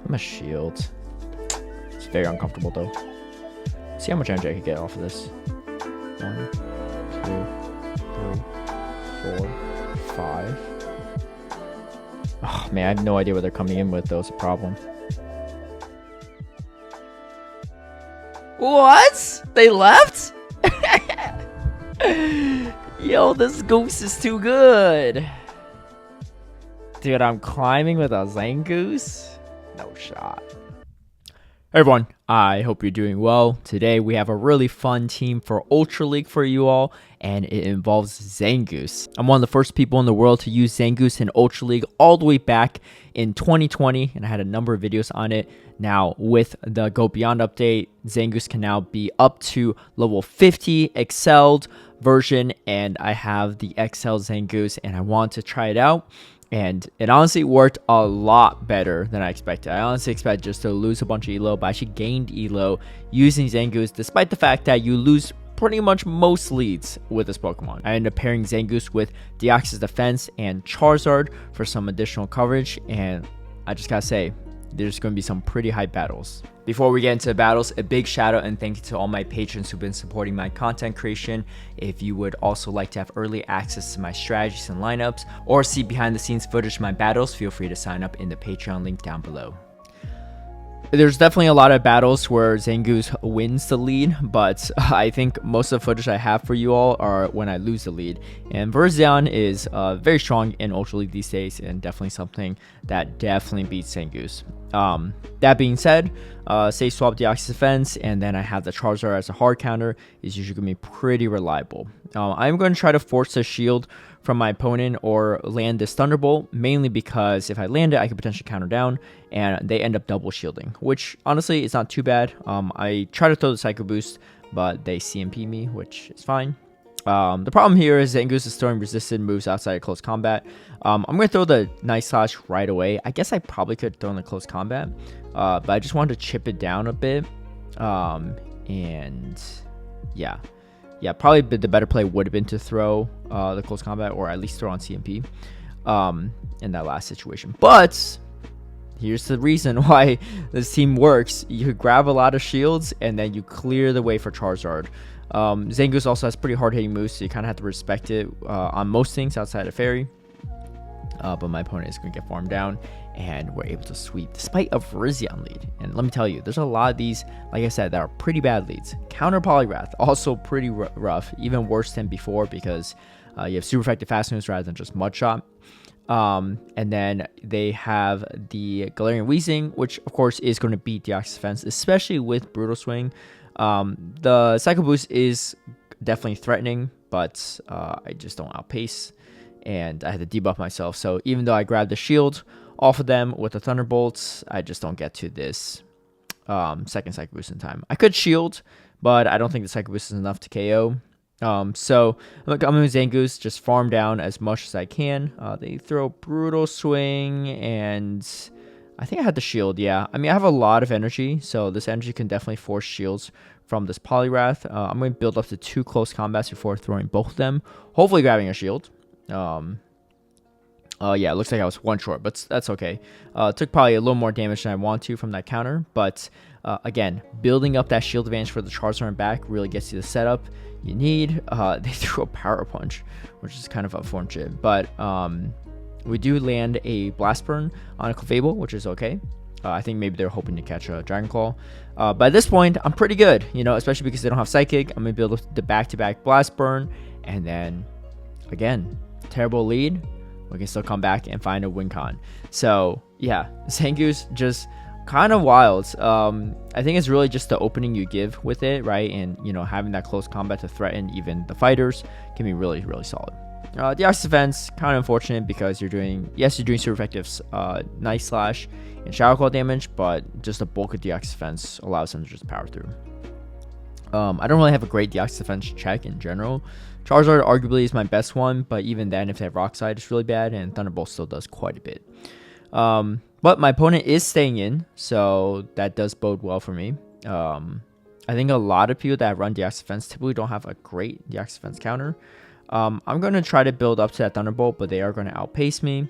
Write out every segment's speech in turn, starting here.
I'm a shield. It's very uncomfortable though. See how much energy I can get off of this. 1, 2, 3, 4, 5. Oh man, I have no idea what they're coming in with though. It's a problem. What? They left? Yo, this goose is too good. Dude, I'm climbing with a Zangoose? No shot. Hey everyone, I hope you're doing well. Today we have a really fun team for Ultra League for you all, and it involves Zangoose. I'm one of the first people in the world to use Zangoose in Ultra League all the way back in 2020, and I had a number of videos on it. Now, with the Go Beyond update, Zangoose can now be up to level 50 Excelled version, and I have the Excelled Zangoose, and I want to try it out. And it honestly worked a lot better than I expected. I honestly expected just to lose a bunch of elo, but I actually gained elo using Zangoose, despite the fact that you lose pretty much most leads with this Pokemon. I ended up pairing Zangoose with Deoxys Defense and Charizard for some additional coverage, and I just gotta say, there's going to be some pretty hype battles. Before we get into the battles, a big shout out and thank you to all my patrons who've been supporting my content creation. If you would also like to have early access to my strategies and lineups, or see behind the scenes footage of my battles, feel free to sign up in the Patreon link down below. There's definitely a lot of battles where Zangoose wins the lead, but I think most of the footage I have for you all are when I lose the lead. And Virizion is very strong in Ultra League these days, and definitely something that definitely beats Zangoose. That being said, say swap Deoxys Defense, and then I have the Charizard as a hard counter, is usually going to be pretty reliable. I'm going to try to force a shield from my opponent or land this Thunderbolt, mainly because if I land it, I could potentially counter down, and they end up double shielding, which honestly is not too bad. I try to throw the Psycho Boost, but they CMP me, which is fine. The problem here is Zangoose is throwing resisted moves outside of close combat. I'm going to throw the Night Slash right away. I guess I probably could throw in the close combat, but I just wanted to chip it down a bit. And yeah, probably the better play would have been to throw the close combat, or at least throw on CMP in that last situation. But here's the reason why this team works. You grab a lot of shields, and then you clear the way for Charizard. Zangoose also has pretty hard-hitting moves, so you kind of have to respect it on most things outside of Fairy. But my opponent is going to get farmed down, and we're able to sweep despite a Virizion lead. And let me tell you, there's a lot of these, like I said, that are pretty bad leads. Counter Poliwrath, also pretty rough, even worse than before, because you have super effective fast moves rather than just Mud Shot. And then they have the Galarian Weezing, which of course is going to beat Deoxys Defense, especially with Brutal Swing. The Psycho Boost is definitely threatening, but I just don't outpace, and I had to debuff myself. So even though I grabbed the shield off of them with the Thunderbolts, I just don't get to this second Psycho Boost in time. I could shield, but I don't think the Psycho Boost is enough to KO. So look, I'm with Zangoose, just farm down as much as I can. They throw Brutal Swing, and I think I had the shield, yeah. I mean, I have a lot of energy, so this energy can definitely force shields from this Poliwrath. I'm going to build up to 2 close combats before throwing both of them, hopefully grabbing a shield. Yeah, it looks like I was one short, but that's okay. Took probably a little more damage than I want to from that counter, but again, building up that shield advantage for the Charizard back really gets you the setup you need. They threw a Power Punch, which is kind of unfortunate, but we do land a Blast Burn on a Clefable, which is okay. I think maybe they're hoping to catch a Dragon Claw. But at this point, I'm pretty good, you know, especially because they don't have Psychic. I'm going to build up the back-to-back Blast Burn, and then, again, terrible lead. We can still come back and find a win con. So, yeah, Zangoose just kind of wild. I think it's really just the opening you give with it, right? And, you know, having that close combat to threaten even the fighters can be really, really solid. Deoxys Defense, kind of unfortunate because you're doing super effective Night Slash and Shadow Claw damage, but just the bulk of Deoxys Defense allows them to just power through. I don't really have a great Deoxys Defense check in general. Charizard arguably is my best one, but even then, if they have Rock Slide, it's really bad, and Thunderbolt still does quite a bit. But my opponent is staying in, so that does bode well for me. I think a lot of people that run Deoxys Defense typically don't have a great Deoxys Defense counter. I'm going to try to build up to that Thunderbolt, but they are going to outpace me.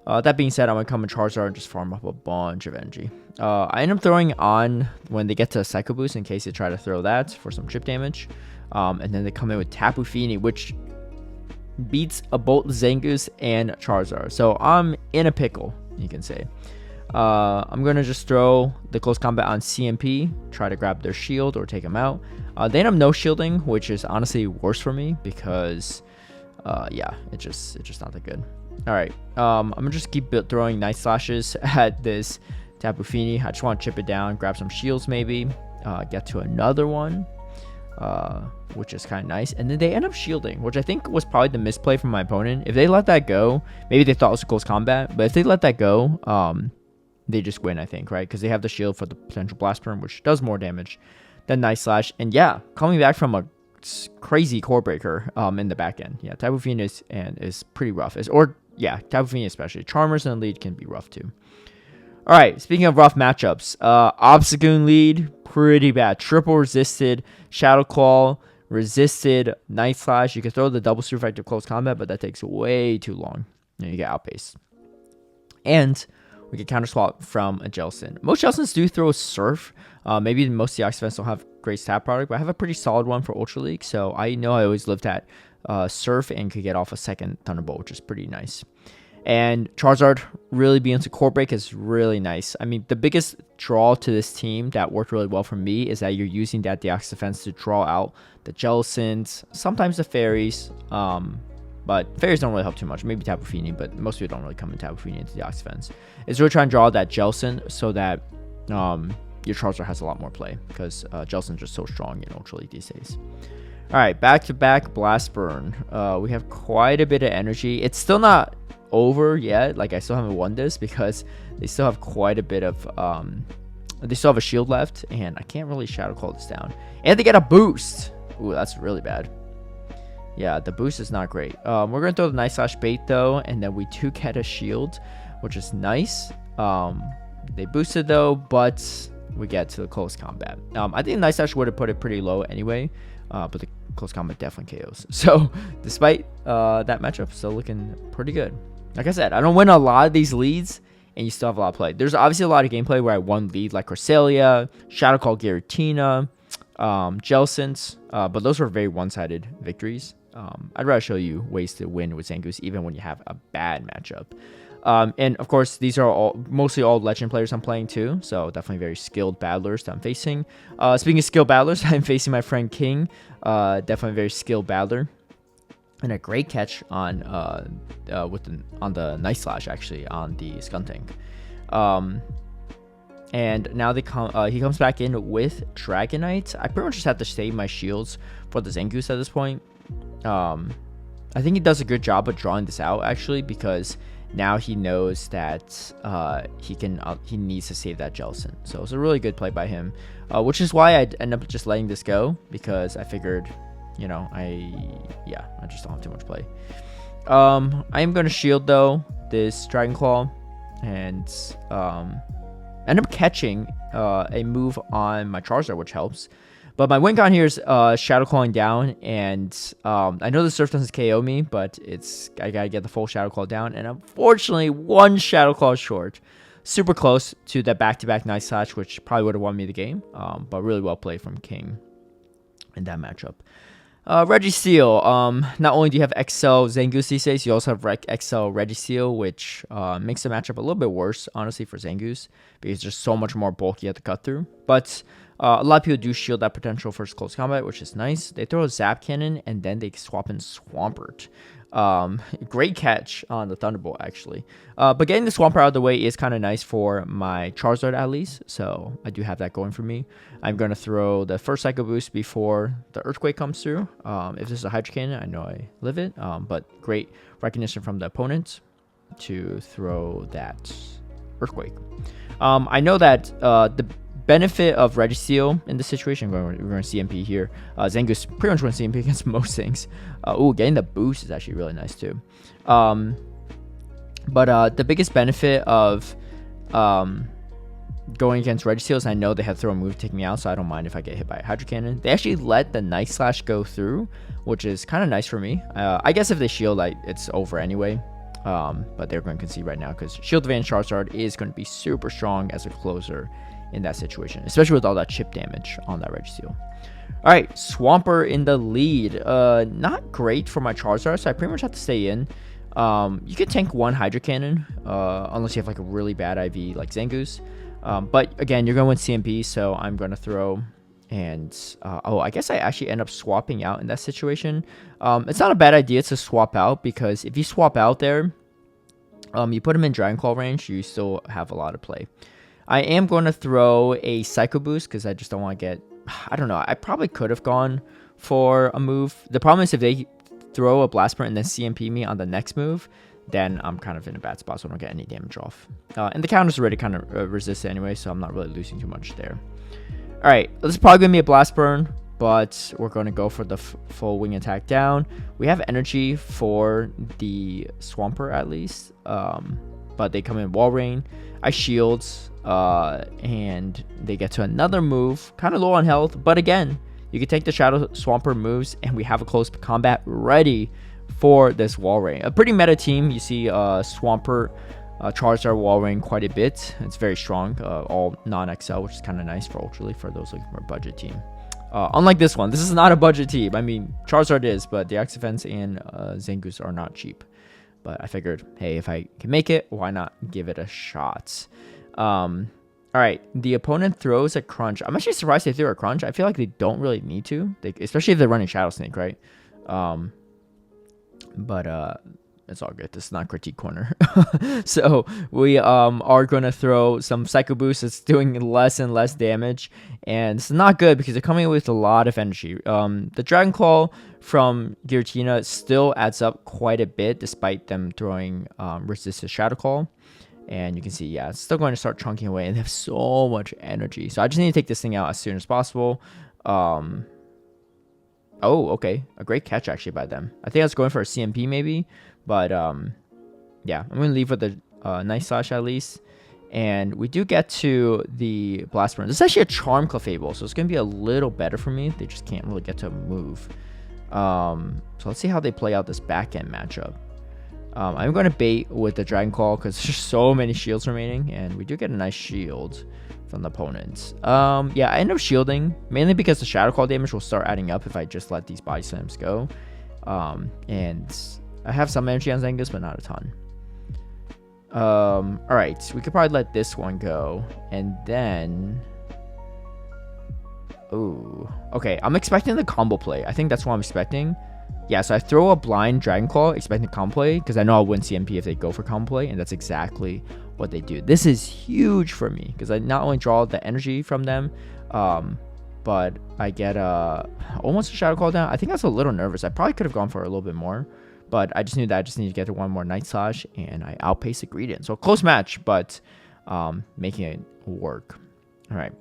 That being said, I'm going to come in Charizard and just farm up a bunch of energy. I end up throwing on when they get to Psycho Boost in case they try to throw that for some chip damage. And then they come in with Tapu Fini, which beats both Zangoose and Charizard. So I'm in a pickle, you can say. I'm going to just throw the close combat on CMP, try to grab their shield or take them out. They end up no shielding, which is honestly worse for me because, yeah, it's just not that good. All right, I'm gonna just keep throwing Night Slashes at this Tapu Fini. I just want to chip it down, grab some shields maybe, get to another one, which is kind of nice. And then they end up shielding, which I think was probably the misplay from my opponent. If they let that go, maybe they thought it was a close combat, but if they let that go, they just win, I think, right? Because they have the shield for the potential Blast Burn, which does more damage than Night Slash. And yeah, coming back from a crazy core breaker in the back end. Yeah, Tapu Fini is pretty rough. Tapu Fini especially. Charmers in the lead can be rough too. All right, speaking of rough matchups, Obstagoon lead, pretty bad. Triple resisted, Shadow Claw, resisted, Night Slash. You can throw the double super effective close combat, but that takes way too long. And you get outpaced. And we get counter swap from a Jellicent. Most Jellicents do throw Surf. Maybe most Deoxys Defense don't have great stat product, but I have a pretty solid one for Ultra League. So I know I always lived at Surf and could get off a second Thunderbolt, which is pretty nice. And Charizard really being into Core Break is really nice. I mean, the biggest draw to this team that worked really well for me is that you're using that Deoxys Defense to draw out the Jellicents, sometimes the Fairies, but Fairies don't really help too much. Maybe Tapu Fini, but most people don't really come in Tapu Fini into Deoxys Defense. It's really trying to draw that Jellicent so that your Charizard has a lot more play because Jellicent's just so strong in Ultra League these days. All right, back-to-back Blast Burn. We have quite a bit of energy. It's still not over yet. Like, I still haven't won this because they still have quite a bit of they still have a shield left, and I can't really Shadow Claw this down. And they get a boost. Ooh, that's really bad. Yeah, the boost is not great. We're gonna throw the Night Slash bait though, and then we do get a shield, which is nice. They boosted though, but we get to the close combat. I think Night Slash would have put it pretty low anyway, but the close combat definitely KOs. So despite that matchup, still looking pretty good. Like I said, I don't win a lot of these leads, and you still have a lot of play. There's obviously a lot of gameplay where I won lead, like Cresselia, Shadow Claw Giratina, Jellicent, but those were very one-sided victories. I'd rather show you ways to win with Zangoose, even when you have a bad matchup. And of course, these are mostly all legend players I'm playing too, so definitely very skilled battlers that I'm facing. Speaking of skilled battlers, I'm facing my friend King, definitely a very skilled battler. And a great catch on the Night Slash, actually, on the Skuntank. And now he comes back in with Dragonite. I pretty much just have to save my shields for the Zangoose at this point. I think he does a good job of drawing this out, actually, because now he knows that he needs to save that Jellicent. So it's a really good play by him, which is why I end up just letting this go, because I figured, you know, I just don't have too much play. I am going to shield, though, this Dragon Claw, and end up catching a move on my Charizard, which helps. But my win con here is Shadow Clawing down, and I know the Surf doesn't KO me, but I gotta get the full Shadow Claw down, and unfortunately, one Shadow Claw short. Super close to that back-to-back Night Slash, which probably would have won me the game, but really well played from King in that matchup. Registeel, not only do you have XL Zangoose these days, you also have XL Registeel, which makes the matchup a little bit worse, honestly, for Zangoose, because there's so much more bulk you have to cut through. But a lot of people do shield that potential for close combat, which is nice. They throw a Zap Cannon, and then they swap in Swampert. Great catch on the Thunderbolt, actually. But getting the Swampert out of the way is kind of nice for my Charizard, at least. So I do have that going for me. I'm going to throw the first Psycho Boost before the Earthquake comes through. If this is a Hydro Cannon, I know I live it. But great recognition from the opponent to throw that Earthquake. I know that the benefit of Registeel in this situation, we're going to CMP here. Zangoose pretty much went CMP against most things. Getting the boost is actually really nice too. But the biggest benefit of going against Registeel is I know they have throw a move to take me out, so I don't mind if I get hit by a Hydro Cannon. They actually let the Night Slash go through, which is kind of nice for me. I guess if they shield, it's over anyway. But they're going to concede right now because Shield Advance Charizard is going to be super strong as a closer in that situation, especially with all that chip damage on that Registeel. All right, Swampert in the lead. Not great for my Charizard, so I pretty much have to stay in. You can tank one Hydro Cannon, unless you have like a really bad IV like Zangoose. But again, you're going with CMP, so I'm going to throw. And I guess I actually end up swapping out in that situation. It's not a bad idea to swap out, because if you swap out there, you put him in Dragon Claw range, you still have a lot of play. I am going to throw a Psycho Boost because I just don't want to get... I don't know. I probably could have gone for a move. The problem is if they throw a Blast Burn and then CMP me on the next move, then I'm kind of in a bad spot, so I don't get any damage off. And the counter's already kind of resisted anyway, so I'm not really losing too much there. Alright, this is probably going to be a Blast Burn, but we're going to go for the full wing attack down. We have energy for the Swampert at least, but they come in Wall Rain. I shield, and they get to another move, kind of low on health, but again, you can take the Shadow Swampert moves, and we have a close combat ready for this Wall Rain. A pretty meta team. You see Swampert, Charizard, Wall Rain quite a bit. It's very strong, all non-XL, which is kind of nice for Ultra League for those looking for a budget team. Unlike this one, this is not a budget team. I mean, Charizard is, but the Deoxys Defense and Zangoose are not cheap. But I figured, hey, if I can make it, why not give it a shot? All right, the opponent throws a Crunch. I'm actually surprised they threw a Crunch. I feel like they don't really need to, especially if they're running Shadow Sneak, right? But it's all good. This is not Critique Corner. So we are going to throw some Psycho Boost. It's doing less and less damage, and it's not good because they're coming with a lot of energy. The Dragon Claw from Giratina still adds up quite a bit despite them throwing resisted Shadow Claw. And you can see, yeah, it's still going to start chunking away, and they have so much energy. So I just need to take this thing out as soon as possible. Oh, okay. A great catch, actually, by them. I think I was going for a CMP, maybe. But, yeah, I'm going to leave with a Night Slash, at least. And we do get to the Blast Burn. This is actually a Charm Clefable, so it's going to be a little better for me. They just can't really get to move. So let's see how they play out this back-end matchup. I'm going to bait with the Dragon Claw because there's so many shields remaining, and we do get a nice shield from the opponents. Yeah, I end up shielding, mainly because the Shadow Claw damage will start adding up if I just let these Body Slams go. And I have some energy on Zangoose, but not a ton. Alright, so we could probably let this one go, and then... Ooh, okay, I'm expecting the combo play. I think that's what I'm expecting. Yeah, so I throw a blind Dragon Claw, expecting combo play, because I know I'll win CMP if they go for combo play, and that's exactly what they do. This is huge for me, because I not only draw the energy from them, but I get almost a Shadow Claw down. I think I was a little nervous. I probably could have gone for a little bit more, but I just knew that I just need to get to one more Night Slash, and I outpace the Greedent. So close match, but making it work. All right.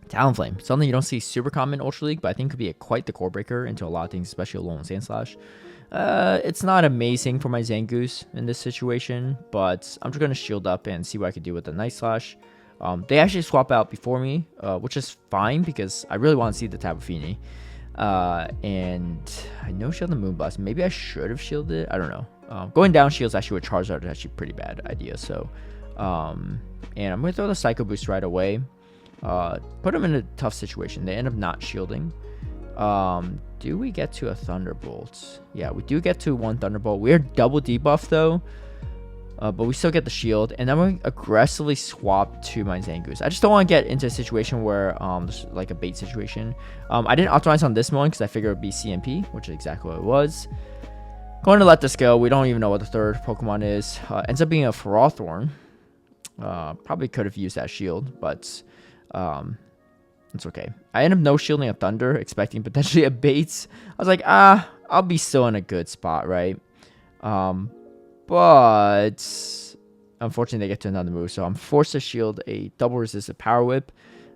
Talonflame, something you don't see super common in Ultra League, but I think could be quite the core breaker into a lot of things, especially alone Sand Slash. It's not amazing for my Zangoose in this situation, but I'm just going to shield up and see what I can do with the Night Slash. They actually swap out before me, which is fine because I really want to see the Tapu Fini. And I no shield the Moonblast. Maybe I should have shielded it. I don't know. Going down shields actually with Charizard is actually a pretty bad idea. So, and I'm going to throw the Psycho Boost right away. Put them in a tough situation. They end up not shielding. Do we get to a Thunderbolt? Yeah, we do get to one Thunderbolt. We are double debuff though, but we still get the shield. And then we aggressively swap to my Zangoose. I just don't want to get into a situation where there's like a bait situation. I didn't optimize on this one because I figured it would be CMP, which is exactly what it was. Going to let this go. We don't even know what the third Pokemon is. Ends up being a Ferrothorn. Probably could have used that shield, but it's okay. I end up no shielding a Thunder, expecting potentially a bait. I was like, I'll be still in a good spot, right? But unfortunately, they get to another move, so I'm forced to shield a double resisted Power Whip.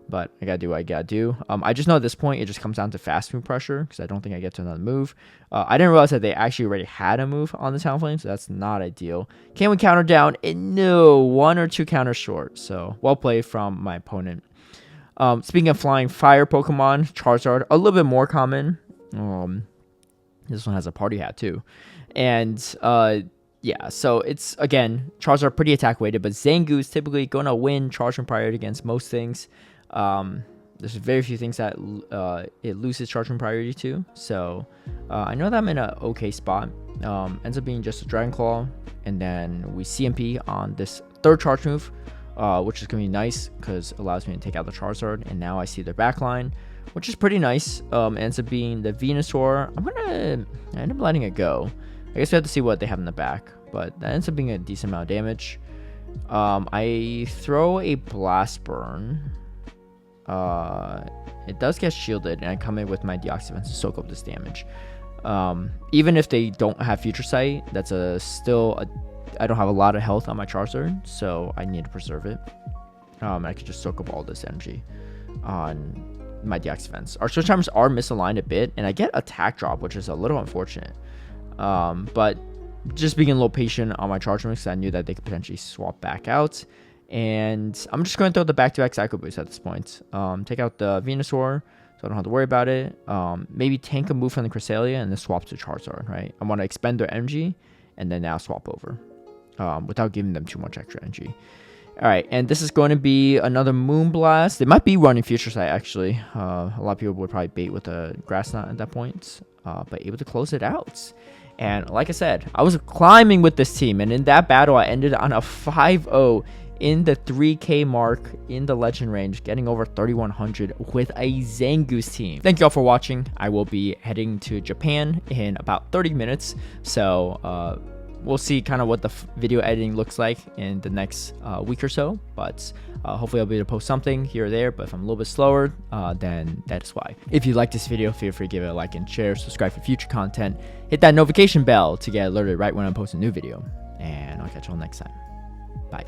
But I gotta do what I gotta do. I just know at this point it just comes down to fast move pressure because I don't think I get to another move. I didn't realize that they actually already had a move on the Talonflame, so that's not ideal. Can we counter down? No, one or two counters short. So well played from my opponent. Speaking of flying fire Pokemon, Charizard, a little bit more common. This one has a party hat too. And Yeah, so it's, again, Charizard are pretty attack weighted, but Zangoose typically going to win charge from priority against most things. There's very few things that it loses charge from priority to. So I know that I'm in an okay spot. Ends up being just a Dragon Claw, and then we CMP on this third charge move, which is going to be nice because it allows me to take out the Charizard, and now I see their backline, which is pretty nice. Ends up being the Venusaur. I end up letting it go. I guess we have to see what they have in the back, but that ends up being a decent amount of damage. I throw a Blast Burn. It does get shielded, and I come in with my Deoxys Defense to soak up this damage. Even if they don't have Future Sight, that's I don't have a lot of health on my Charizard, so I need to preserve it. I could just soak up all this energy on my Deoxys Defense. Our Switch Timers are misaligned a bit, and I get Attack Drop, which is a little unfortunate. But just being a little patient on my Charge Mix, I knew that they could potentially swap back out. And I'm just going to throw the back-to-back Psycho Boost at this point. Take out the Venusaur, so I don't have to worry about it. Maybe tank a move from the Cresselia and then swap to Charizard, right? I want to expend their energy and then now swap over without giving them too much extra energy. All right, and this is going to be another Moonblast. They might be running Future Sight, actually. A lot of people would probably bait with a Grass Knot at that point, but able to close it out. And like I said, I was climbing with this team, and in that battle, I ended on a 5-0 in the 3K mark in the Legend range, getting over 3,100 with a Zangoose team. Thank you all for watching. I will be heading to Japan in about 30 minutes, so we'll see kind of what the video editing looks like in the next week or so, but hopefully I'll be able to post something here or there. But if I'm a little bit slower, then that is why. If you like this video, feel free to give it a like and share, subscribe for future content, hit that notification bell to get alerted right when I post a new video, and I'll catch you all next time. Bye.